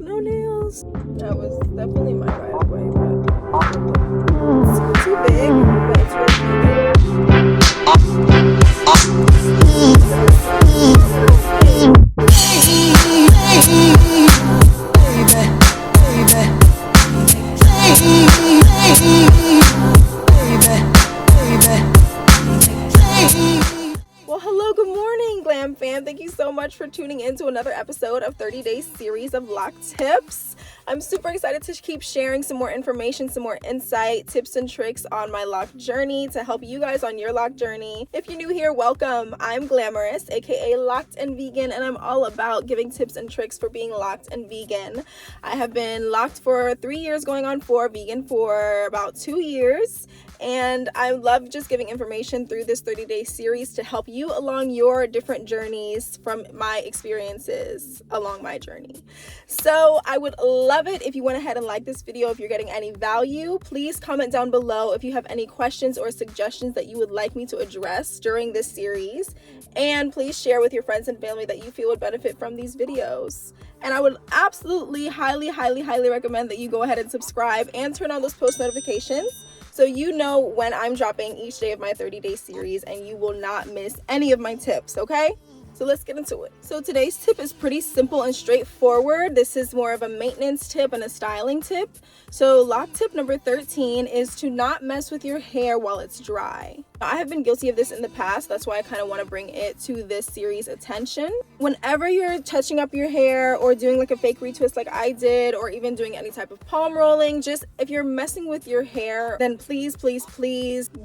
no nails. That was definitely my right of way, but it's too big, but it's really hello, good morning, Glam fam. Thank you so much for tuning in to another episode of 30-day series of Loc Tips. I'm super excited to keep sharing some more information, some more insight, tips and tricks on my loc journey to help you guys on your loc journey. If you're new here, welcome. I'm Glamorous, aka Locked and Vegan, and I'm all about giving tips and tricks for being locked and vegan. I have been locked for 3 years, going on 4, vegan for about 2 years. And I love just giving information through this 30-day series to help you along your different journeys from my experiences along my journey. So I would love it if you went ahead and like this video. If you're getting any value, please comment down below if you have any questions or suggestions that you would like me to address during this series. And please share with your friends and family that you feel would benefit from these videos. And I would absolutely highly recommend that you go ahead and subscribe and turn on those post notifications, so you know when I'm dropping each day of my 30-day series and you will not miss any of my tips, okay? So let's get into it. So today's tip is pretty simple and straightforward. This is more of a maintenance tip and a styling tip. So loc tip number 13 is to not mess with your hair while it's dry. I have been guilty of this in the past. That's why I kind of want to bring it to this series' attention. Whenever you're touching up your hair or doing like a fake retwist like I did, or even doing any type of palm rolling, just if you're messing with your hair, then please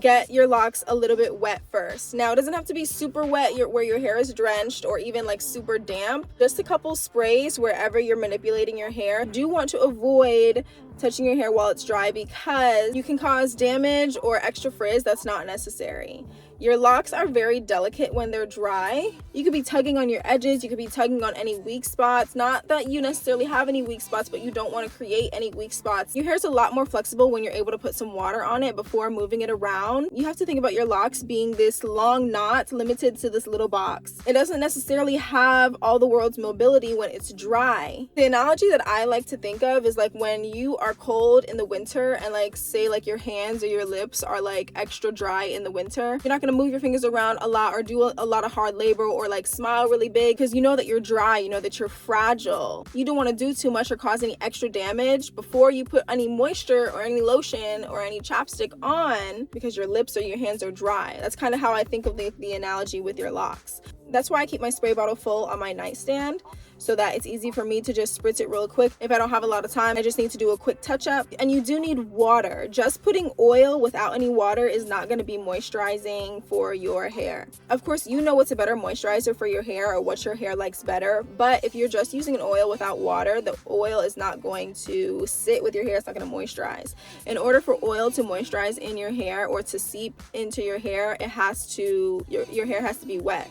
get your locks a little bit wet first. Now, it doesn't have to be super wet where your hair is drenched or even like super damp. Just a couple sprays wherever you're manipulating your hair. Do want to avoid touching your hair while it's dry because you can cause damage or extra frizz that's not necessary. Your locks are very delicate when they're dry. You could be tugging on your edges, you could be tugging on any weak spots. Not that you necessarily have any weak spots, but you don't want to create any weak spots. Your hair's a lot more flexible when you're able to put some water on it before moving it around. You have to think about your locks being this long knot limited to this little box. It doesn't necessarily have all the world's mobility when it's dry. The analogy that I like to think of is like when you are cold in the winter and like say like your hands or your lips are like extra dry in the winter. You're not going to move your fingers around a lot or do a lot of hard labor or like smile really big because you know that you're dry, you know that you're fragile. You don't want to do too much or cause any extra damage before you put any moisture or any lotion or any chapstick on because your lips or your hands are dry. That's kind of how I think of the analogy with your locks. That's why I keep my spray bottle full on my nightstand, so that it's easy for me to just spritz it real quick. If I don't have a lot of time, I just need to do a quick touch up. And you do need water. Just putting oil without any water is not going to be moisturizing for your hair. Of course, you know what's a better moisturizer for your hair or what your hair likes better. But if you're just using an oil without water, the oil is not going to sit with your hair. It's not going to moisturize. In order for oil to moisturize in your hair or to seep into your hair, it has to, your hair has to be wet.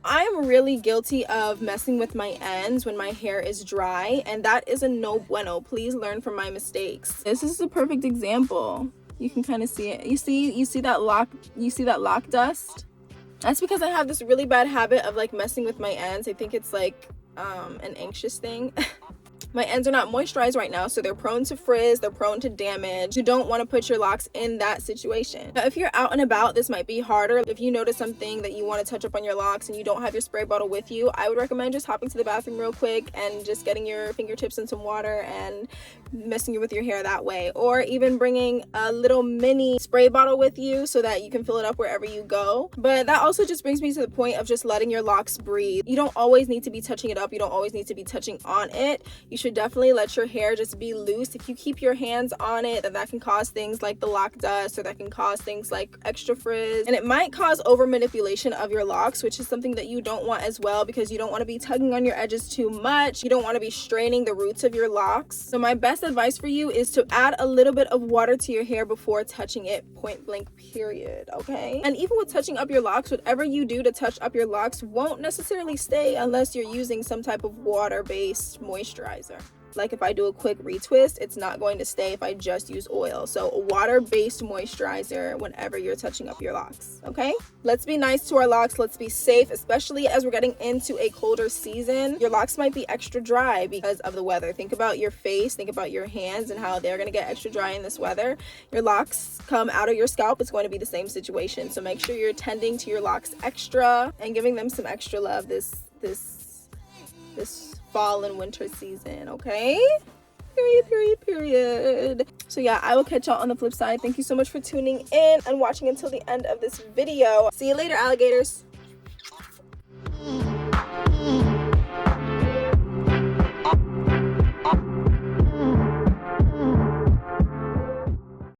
I am really guilty of messing with my ends when my hair is dry, and that is a no bueno. Please learn from my mistakes. This is a perfect example. You can kind of see it. You see that loc dust? That's because I have this really bad habit of like messing with my ends. I think it's like an anxious thing. My ends are not moisturized right now, so they're prone to frizz, they're prone to damage. You don't want to put your locks in that situation. Now, if you're out and about, this might be harder. If you notice something that you want to touch up on your locks and you don't have your spray bottle with you, I would recommend just hopping to the bathroom real quick and just getting your fingertips in some water and messing with your hair that way. Or even bringing a little mini spray bottle with you so that you can fill it up wherever you go. But that also just brings me to the point of just letting your locks breathe. You don't always need to be touching it up. You don't always need to be touching on it. You should definitely let your hair just be loose. If you keep your hands on it, then that can cause things like the loc dust, or that can cause things like extra frizz, and it might cause over manipulation of your locks, which is something that you don't want as well, because you don't want to be tugging on your edges too much. You don't want to be straining the roots of your locks. So my best advice for you is to add a little bit of water to your hair before touching it, point blank period. Okay? And even with touching up your locks, whatever you do to touch up your locks won't necessarily stay unless you're using some type of water-based moisturizer. like if I do a quick retwist, it's not going to stay if I just use oil. So a water-based moisturizer whenever you're touching up your locks, okay? Let's be nice to our locks. Let's be safe, especially as we're getting into a colder season. Your locks might be extra dry because of the weather. Think about your face, think about your hands and how they're gonna get extra dry in this weather. Your locks come out of your scalp, it's going to be the same situation. So make sure you're tending to your locks extra and giving them some extra love this fall and winter season, okay? Period. So yeah, I will catch y'all on the flip side. Thank you so much for tuning in and watching until the end of this video. See you later, alligators.